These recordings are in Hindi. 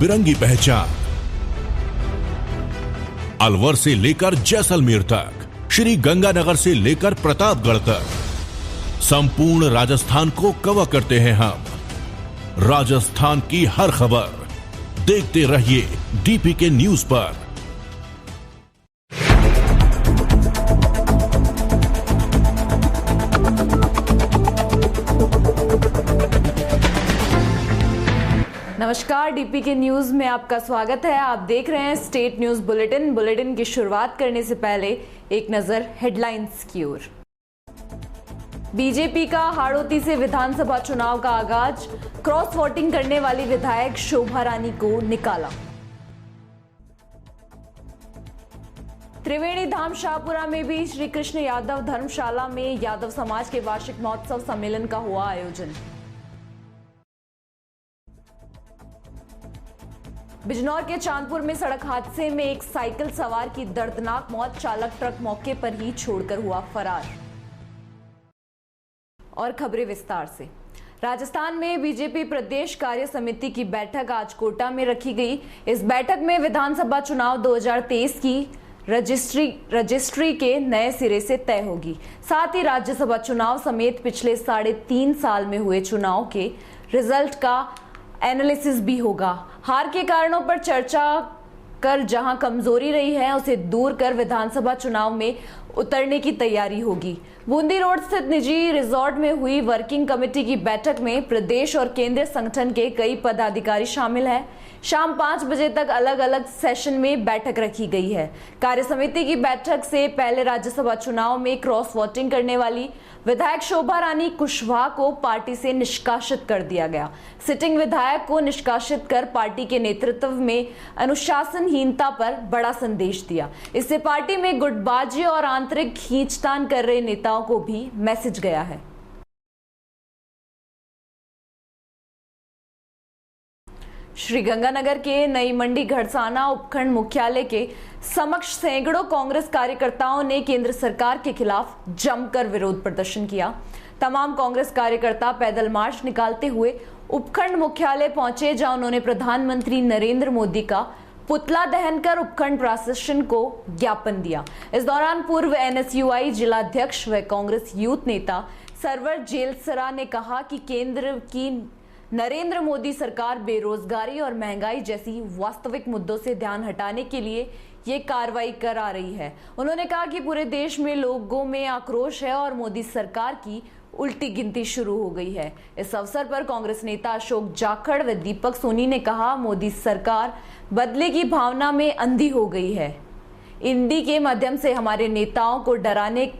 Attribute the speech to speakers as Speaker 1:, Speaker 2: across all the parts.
Speaker 1: बिरंगी पहचान। अलवर से लेकर जैसलमेर तक, श्री गंगानगर से लेकर प्रतापगढ़ तक, संपूर्ण राजस्थान को कवर करते हैं हम। राजस्थान की हर खबर देखते रहिए डीपीके न्यूज पर।
Speaker 2: नमस्कार, डीपीके न्यूज में आपका स्वागत है। आप देख रहे हैं स्टेट न्यूज बुलेटिन। बुलेटिन की शुरुआत करने से पहले एक नजर हेडलाइंस की ओर। बीजेपी का हाड़ौती से विधानसभा चुनाव का आगाज, क्रॉस वोटिंग करने वाली विधायक शोभा रानी को निकाला। त्रिवेणी धाम शाहपुरा में भी श्री कृष्ण यादव धर्मशाला में यादव समाज के वार्षिक महोत्सव सम्मेलन का हुआ आयोजन। बिजनौर के चांदपुर में सड़क हादसे में एक साइकिल सवार की दर्दनाक मौत, चालक ट्रक मौके पर ही छोड़कर हुआ फरार। और खबरें विस्तार से। राजस्थान में बीजेपी प्रदेश कार्य समिति की बैठक आज कोटा में रखी गई। इस बैठक में विधानसभा चुनाव 2023 की रजिस्ट्री के नए सिरे से तय होगी। साथ ही राज्यसभा चुनाव समेत पिछले 3.5 साल में हुए चुनाव के रिजल्ट का एनालिसिस भी होगा। हार के कारणों पर चर्चा कर जहां कमजोरी रही है उसे दूर कर विधानसभा चुनाव में उतरने की तैयारी होगी। बूंदी रोड स्थित निजी रिजॉर्ट में हुई वर्किंग कमेटी की बैठक में प्रदेश और केंद्रीय संगठन के कई पदाधिकारी शामिल हैं। शाम 5 बजे तक अलग अलग सेशन में बैठक रखी गई है। कार्य समिति की बैठक से पहले राज्यसभा चुनाव में क्रॉस वोटिंग करने वाली विधायक शोभा रानी कुशवाहा को पार्टी से निष्कासित कर दिया गया। सिटिंग विधायक को निष्कासित कर पार्टी के नेतृत्व में अनुशासनहीनता पर बड़ा संदेश दिया। इससे पार्टी में गुटबाजी और आंतरिक खींचतान कर रहे नेताओं को भी मैसेज गया है। श्री गंगानगर के नई मंडी घड़साना उपखंड मुख्यालय के समक्ष सैकड़ों कांग्रेस कार्यकर्ताओं ने केंद्र सरकार के खिलाफ जमकर विरोध प्रदर्शन किया। तमाम कांग्रेस कार्यकर्ता पैदल मार्च निकालते हुए उपखंड मुख्यालय पहुंचे, जहां उन्होंने प्रधानमंत्री नरेंद्र मोदी का पुतला दहन कर उपखंड प्रशासन को ज्ञापन दिया। इस दौरान पूर्व एनएसयूआई जिलाध्यक्ष व कांग्रेस यूथ नेता सरवर जेलसरा ने कहा कि केंद्र की नरेंद्र मोदी सरकार बेरोजगारी और महंगाई जैसी वास्तविक मुद्दों से ध्यान हटाने के लिए ये कार्रवाई करा रही है। उन्होंने कहा कि पूरे देश में लोगों में आक्रोश है और मोदी सरकार की उल्टी गिनती शुरू हो गई है। इस अवसर पर कांग्रेस नेता अशोक जाखड़ व दीपक सोनी ने कहा, मोदी सरकार बदले की भावना में अंधी हो गई है। इंडी के माध्यम से हमारे नेताओं को डराने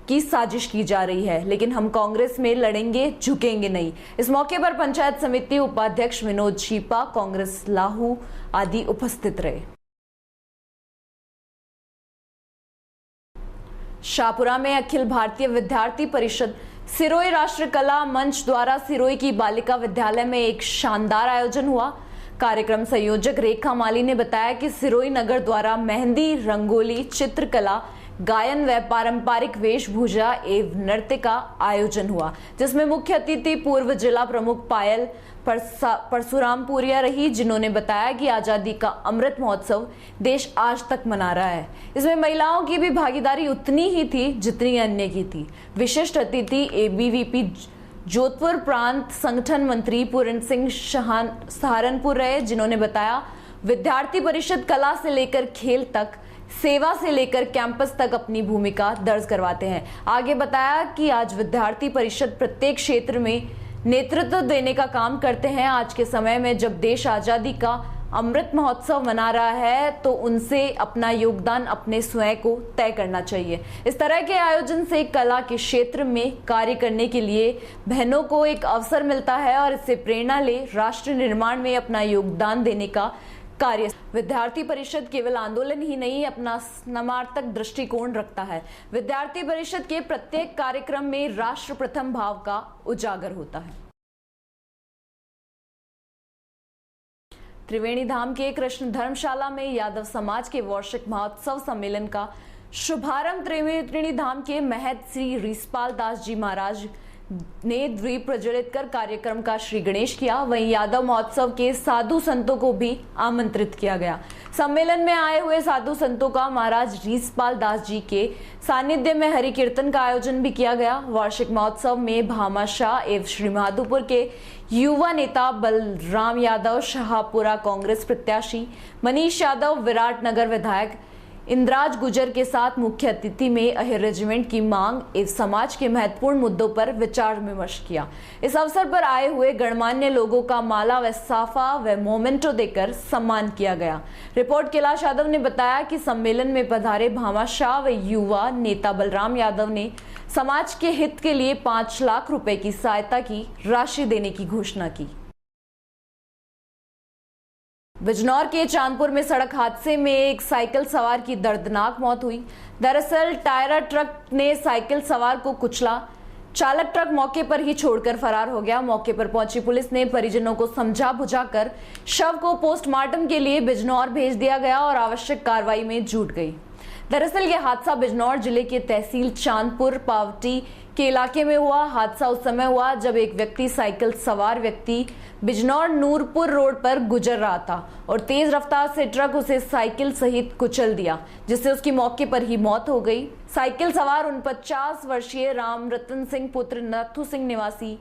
Speaker 2: की साजिश की जा रही है, लेकिन हम कांग्रेस में लड़ेंगे, झुकेंगे नहीं। इस मौके पर पंचायत समिति उपाध्यक्ष विनोद शीपा, कांग्रेस लाहू आदि उपस्थित रहे। शाहपुरा में अखिल भारतीय विद्यार्थी परिषद सिरोही राष्ट्र कला मंच द्वारा सिरोही की बालिका विद्यालय में एक शानदार आयोजन हुआ। कार्यक्रम संयोजक रेखा माली ने बताया कि सिरोही नगर द्वारा मेहंदी, रंगोली, चित्रकला, गायन व पारंपरिक वेशभूषा एवं नृत्य का आयोजन हुआ, जिसमें मुख्य अतिथि पूर्व जिला प्रमुख पायल परशुरामपुरिया रही, जिन्होंने बताया कि आजादी का अमृत महोत्सव देश आज तक मना रहा है। इसमें महिलाओं की भी भागीदारी उतनी ही थी जितनी अन्य की थी। विशिष्ट अतिथि एबीवीपी जोधपुर प्रांत संगठन मंत्री पूरन सिंह सहारनपुर रहे, जिन्होंने बताया विद्यार्थी परिषद कला से लेकर खेल तक, सेवा से लेकर कैंपस तक अपनी भूमिका दर्ज करवाते हैं। आगे बताया कि आज विद्यार्थी परिषद प्रत्येक क्षेत्र में नेतृत्व देने का काम करते हैं। आज के समय में जब देश आजादी का अमृत महोत्सव मना रहा है तो उनसे अपना योगदान अपने स्वयं को तय करना चाहिए। इस तरह के आयोजन से कला के क्षेत्र में कार्य करने के लिए बहनों को एक अवसर मिलता है और इससे प्रेरणा ले राष्ट्र निर्माण में अपना योगदान देने का कार्य। विद्यार्थी परिषद केवल आंदोलन ही नहीं, अपना समानार्थक दृष्टिकोण रखता है। विद्यार्थी परिषद के प्रत्येक कार्यक्रम में राष्ट्र प्रथम भाव का उजागर होता है। त्रिवेणी धाम के कृष्ण धर्मशाला में यादव समाज के वार्षिक महोत्सव सम्मेलन का शुभारंभ त्रिवेणी धाम के महंत श्री रिसपाल दास जी महाराज ने द्वीप प्रज्वलित कर कार्यक्रम का श्री गणेश किया। वहीं यादव महोत्सव के साधु संतों को भी आमंत्रित किया गया। सम्मेलन में आए हुए साधु संतों का महाराज रीसपाल दास जी के सानिध्य में हरि कीर्तन का आयोजन भी किया गया। वार्षिक महोत्सव में भामाशाह एवं श्री माधोपुर के युवा नेता बलराम यादव, शाहपुरा कांग्रेस प्रत्याशी मनीष यादव, विराटनगर विधायक इंद्राज गुजर के साथ मुख्य अतिथि में अहिर रेजिमेंट की मांग एवं समाज के महत्वपूर्ण मुद्दों पर विचार विमर्श किया। इस अवसर पर आए हुए गणमान्य लोगों का माला व साफा व मोमेंटो देकर सम्मान किया गया। रिपोर्ट कैलाश यादव ने बताया कि सम्मेलन में पधारे भामाशाह व युवा नेता बलराम यादव ने समाज के हित के लिए 5 लाख रुपए की सहायता की राशि देने की घोषणा की। बिजनौर के चांदपुर में सड़क हादसे में एक साइकिल सवार की दर्दनाक मौत हुई। दरअसल टायरा ट्रक ने साइकिल सवार को कुचला। चालक ट्रक मौके पर ही छोड़कर फरार हो गया। मौके पर पहुंची पुलिस ने परिजनों को समझा बुझाकर शव को पोस्टमार्टम के लिए बिजनौर भेज दिया गया और आवश्यक कार्रवाई में जुट गई। दरअसल यह हादसा बिजनौर जिले के तहसील चांदपुर पावटी के इलाके में हुआ। हादसा उस समय हुआ जब एक व्यक्ति साइकिल सवार व्यक्ति बिजनौर नूरपुर रोड पर गुजर रहा था और तेज रफ्तार से ट्रक उसे साइकिल सहित कुचल दिया, जिससे उसकी मौके पर ही मौत हो गई। साइकिल सवार 49 वर्षीय राम रतन सिंह पुत्र नथु सिंह निवासी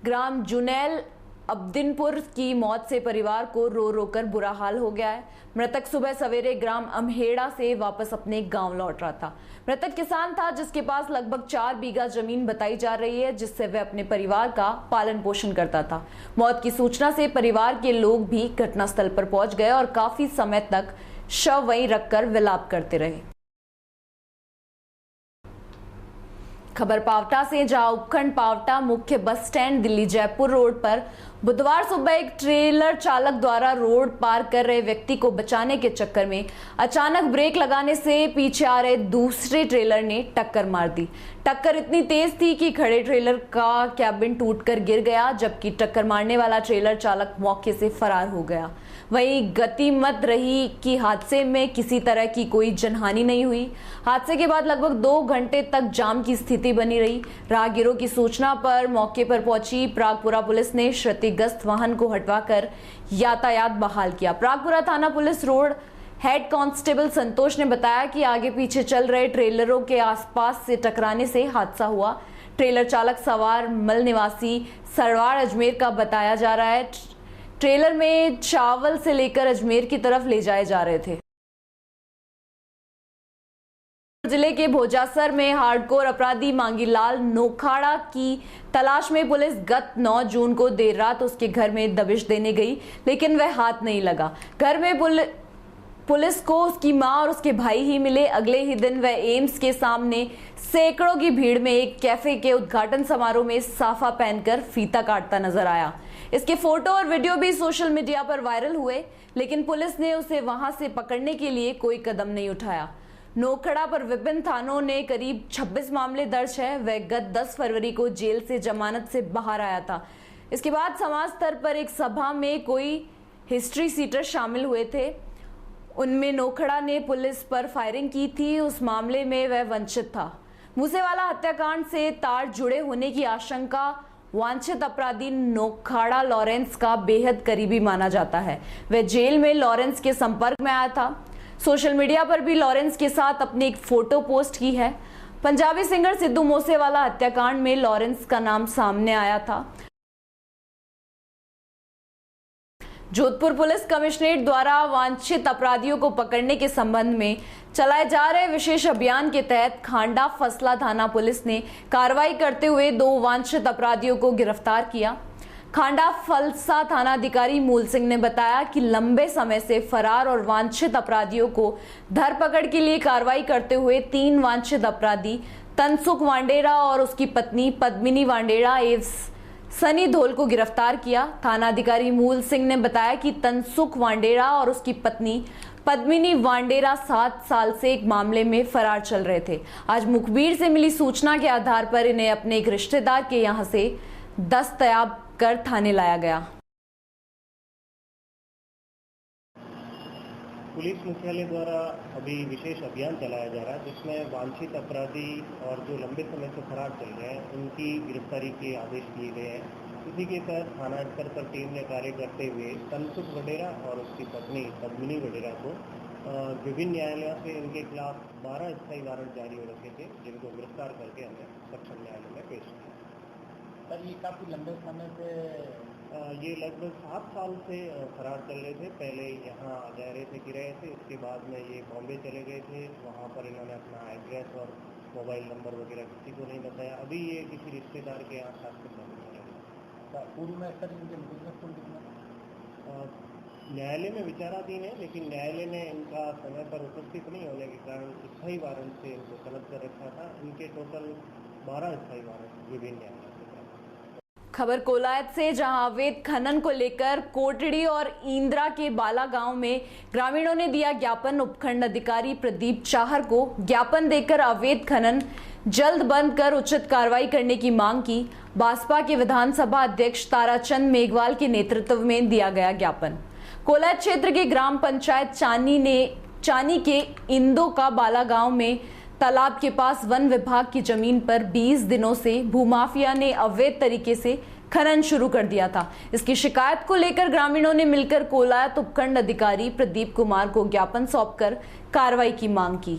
Speaker 2: ग्राम जुनैल अब्दिनपुर की मौत से परिवार को रो रो कर बुरा हाल हो गया है। मृतक सुबह सवेरे ग्राम अमहेड़ा से वापस अपने गांव लौट रहा था। मृतक किसान था जिसके पास लगभग 4 बीघा जमीन बताई जा रही है, जिससे वह अपने परिवार का पालन पोषण करता था। मौत की सूचना से परिवार के लोग भी घटनास्थल पर पहुंच गए और काफी समय तक शव वहीं रखकर विलाप करते रहे। खबर पावटा से, जहां उपखंड पावटा मुख्य bus stand Delhi Jaipur road पर बुधवार सुबह एक ट्रेलर चालक द्वारा रोड पार कर रहे व्यक्ति को बचाने के चक्कर में अचानक ब्रेक लगाने से पीछे आ रहे दूसरे ट्रेलर ने टक्कर मार दी। टक्कर इतनी तेज थी कि खड़े ट्रेलर का कैबिन टूटकर गिर गया, जबकि टक्कर मारने वाला ट्रेलर चालक मौके से फरार हो गया। वहीं गतिमत रही कि हादसे में किसी तरह की कोई जनहानि नहीं हुई। हादसे के बाद लगभग 2 घंटे तक जाम की स्थिति बनी रही। राहगीरों की सूचना पर मौके पर पहुंची प्रागपुरा पुलिस ने क्षतिग्रस्त वाहन को हटवाकर यातायात बहाल किया। प्रागपुरा थाना पुलिस रोड हेड कांस्टेबल संतोष ने बताया कि आगे पीछे चल रहे ट्रेलरों के आसपास से टकराने से हादसा हुआ। ट्रेलर चालक सवार मल निवासी सरवाड़ अजमेर का बताया जा रहा है। ट्रेलर में चावल से लेकर अजमेर की तरफ ले जाए जा रहे थे। जिले के भोजासर में हार्डकोर अपराधी मांगीलाल नोखाड़ा की तलाश में पुलिस गत 9 जून को देर रात उसके घर में दबिश देने गई, लेकिन वह हाथ नहीं लगा। घर में पुलिस को उसकी मां और उसके भाई ही मिले। अगले ही दिन वह एम्स के सामने सैकड़ों की भीड़ में एक कैफे के उद्घाटन समारोह में साफा पहनकर फीता काटता नजर आया। इसके फोटो और वीडियो भी सोशल मीडिया पर वायरल हुए, लेकिन पुलिस ने उसे वहां से पकड़ने के लिए कोई कदम नहीं उठाया। नोखड़ा पर विभिन्न थानों ने करीब 26 मामले दर्ज है। वह गत 10 फरवरी को जेल से जमानत से बाहर आया था। इसके बाद समाज स्तर पर एक सभा में कोई हिस्ट्री सीटर शामिल हुए थे। उनमें नोखड़ा ने पुलिस पर फायरिंग की थी। उस मामले में वह वंचित था। मूसेवाला हत्याकांड से तार जुड़े होने की आशंका वांछित अपराधी नोखाड़ा लॉरेंस का बेहद करीबी माना जाता है। वह जेल में लॉरेंस के संपर्क में आया था। सोशल मीडिया पर भी लॉरेंस के साथ अपनी एक फोटो पोस्ट की है। पंजाबी सिंगर सिद्धू मूसेवाला हत्याकांड में लॉरेंस का नाम सामने आया था। जोधपुर पुलिस कमिश्नरेट द्वारा वांछित अपराधियों को पकड़ने के संबंध में चलाए जा रहे विशेष अभियान के तहत खांडा फसला थाना पुलिस ने कार्रवाई करते हुए 2 वांछित अपराधियों को गिरफ्तार किया। खांडा फलसा थानाधिकारी मूल सिंह ने बताया कि लंबे समय से फरार और वांछित अपराधियों को धरपकड़ के लिए कार्रवाई करते हुए 3 वांछित अपराधी तनसुख वांडेरा और उसकी पत्नी पद्मिनी वांडेरा एवं सनी धोल को गिरफ्तार किया। थानाधिकारी मूल सिंह ने बताया कि तनसुख वांडेरा और उसकी पत्नी पद्मिनी वांडेरा 7 साल से एक मामले में फरार चल रहे थे। आज मुखबिर से मिली सूचना के आधार पर इन्हें अपने एक रिश्तेदार के यहां से दस्तयाब कर थाने लाया गया।
Speaker 3: पुलिस मुख्यालय द्वारा अभी विशेष अभियान चलाया जा रहा है, जिसमें वांछित अपराधी और जो लंबे समय से फरार चल रहे हैं उनकी गिरफ्तारी के आदेश दिए गए हैं। इसी के तहत थाना स्तर पर टीम ने कार्य करते हुए तनसुख वडेरा और उसकी पत्नी पद्मिनी वडेरा को विभिन्न न्यायालयों से इनके खिलाफ 12 स्थायी वारंट जारी हो रखे थे, जिनको गिरफ्तार करके हमने सक्षम न्यायालय में पेश किया।
Speaker 4: सर, ये काफ़ी लंबे समय से
Speaker 3: ये लगभग 7 साल से फरार चल रहे थे। पहले यहाँ जा रहे थे, किराए से, उसके बाद में ये बॉम्बे चले गए थे। वहाँ पर इन्होंने अपना एड्रेस और मोबाइल नंबर वगैरह किसी को नहीं बताया। अभी ये किसी रिश्तेदार के यहाँ साथ में
Speaker 4: पूर्व में सर इनके मुकदमे कुल कितना
Speaker 3: न्यायालय में विचाराधीन है, लेकिन न्यायालय ने इनका समय पर उपस्थित नहीं होने के कारण स्थायी वारंट से इनको तलब कर रखा था। इनके टोटल 12 स्थायी वारंट विभिन्न न्यायालयों से प्राप्त।
Speaker 2: खबर कोलायत से, जहां अवैध खनन को लेकर कोटड़ी और इंद्रा के बाला गांव में ग्रामीणों ने दिया ज्ञापन। उपखंड अधिकारी प्रदीप चाहर को ज्ञापन देकर अवैध खनन जल्द बंद कर उचित कार्रवाई करने की मांग की। भाजपा के विधानसभा अध्यक्ष ताराचंद मेघवाल के नेतृत्व में दिया गया ज्ञापन। कोलायत क्षेत्र के ग्राम पंचायत चानी के इंदो का बाला गांव में तालाब के पास वन विभाग की जमीन पर 20 दिनों से भूमाफिया ने अवैध तरीके से खनन शुरू कर दिया था। इसकी शिकायत को लेकर ग्रामीणों ने मिलकर कोलायत उपखंड अधिकारी प्रदीप कुमार को ज्ञापन सौंपकर कार्रवाई की मांग की।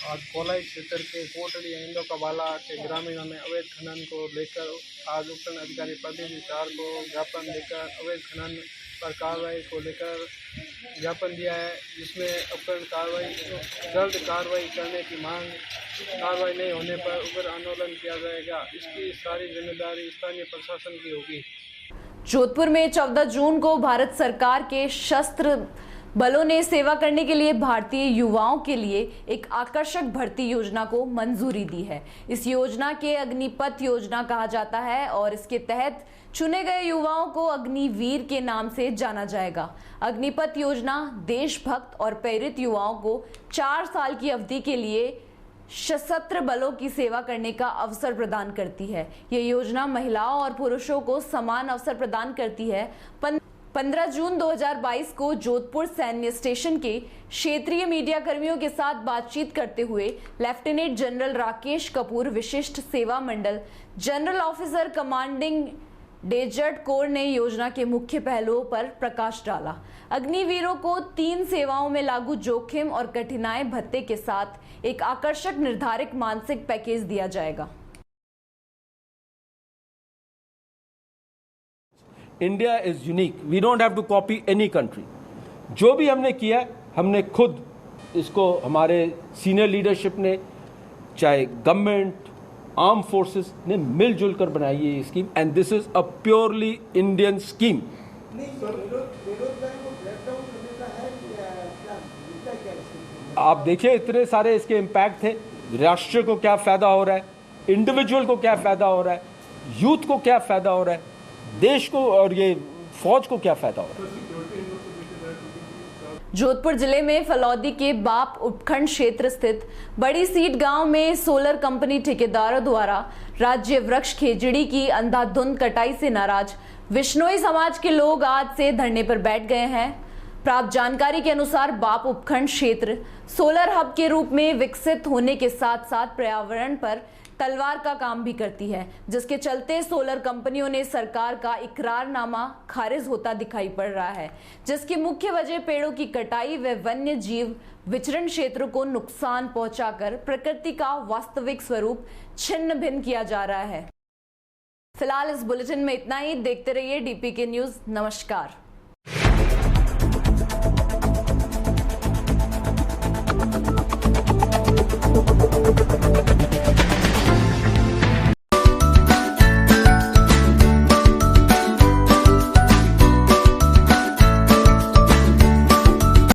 Speaker 5: आज कोलाई क्षेत्र के कोटड़ी इंदो कबाला के ग्रामीणों ने अवैध खनन को लेकर आज उपखंड अधिकारी प्रदीप चार को ज्ञापन देकर अवैध खनन पर कार्रवाई को लेकर ज्ञापन दिया है, जिसमें उपखंड जल्द कार्रवाई करने की मांग। कार्रवाई नहीं होने पर उग्र आंदोलन किया जाएगा। इसकी सारी जिम्मेदारी स्थानीय प्रशासन की होगी।
Speaker 2: जोधपुर में 14 जून को भारत सरकार के सशस्त्र बलों ने सेवा करने के लिए भारतीय युवाओं के लिए एक आकर्षक भर्ती योजना को मंजूरी दी है। इस योजना के अग्निपथ योजना कहा जाता है और इसके तहत चुने गए युवाओं को अग्निवीर के नाम से जाना जाएगा। अग्निपथ योजना देशभक्त और प्रेरित युवाओं को 4 साल की अवधि के लिए सशस्त्र बलों की सेवा करने का अवसर प्रदान करती है। ये योजना महिलाओं और पुरुषों को समान अवसर प्रदान करती है। 15 जून 2022 को जोधपुर सैन्य स्टेशन के क्षेत्रीय मीडिया कर्मियों के साथ बातचीत करते हुए लेफ्टिनेंट जनरल राकेश कपूर, विशिष्ट सेवा मंडल general officer commanding desert corps ने योजना के मुख्य पहलुओं पर प्रकाश डाला। अग्निवीरों को 3 सेवाओं में लागू जोखिम और कठिनाई भत्ते के साथ एक आकर्षक निर्धारित मानसिक पैकेज दिया जाएगा।
Speaker 6: India is unique, we don't have to copy any country. जो भी हमने किया हमने खुद इसको, हमारे सीनियर लीडरशिप ने, चाहे गवर्नमेंट, आर्म फोर्सेस ने मिलजुल कर बनाई है ये scheme, and this is a purely Indian scheme. आप देखिए इतने सारे इसके इम्पैक्ट थे। राष्ट्र को क्या फायदा हो रहा है, इंडिविजुअल को क्या फायदा हो रहा है, यूथ को क्या फायदा हो रहा है, देश को और ये फौज को क्या फायदा हो रहा है।
Speaker 2: जोधपुर जिले में फलौदी के बाप उपखंड क्षेत्र स्थित बड़ी सीट गांव में सोलर कंपनी ठेकेदारों द्वारा राज्य वृक्ष खेजड़ी की अंधाधुंध कटाई से नाराज विश्नोई समाज के लोग आज से धरने पर बैठ गए हैं। प्राप्त जानकारी के अनुसार बाप उपखंड क्षेत्र सोलर हब के रूप में विकसित होने के साथ साथ पर्यावरण पर तलवार का काम भी करती है, जिसके चलते सोलर कंपनियों ने सरकार का इकरारनामा खारिज होता दिखाई पड़ रहा है, जिसकी मुख्य वजह पेड़ों की कटाई व वन्य जीव विचरण क्षेत्रों को नुकसान पहुंचाकर प्रकृति का वास्तविक स्वरूप छिन्न भिन्न किया जा रहा है। फिलहाल इस बुलेटिन में इतना ही। देखते रहिए डीपीके न्यूज। नमस्कार।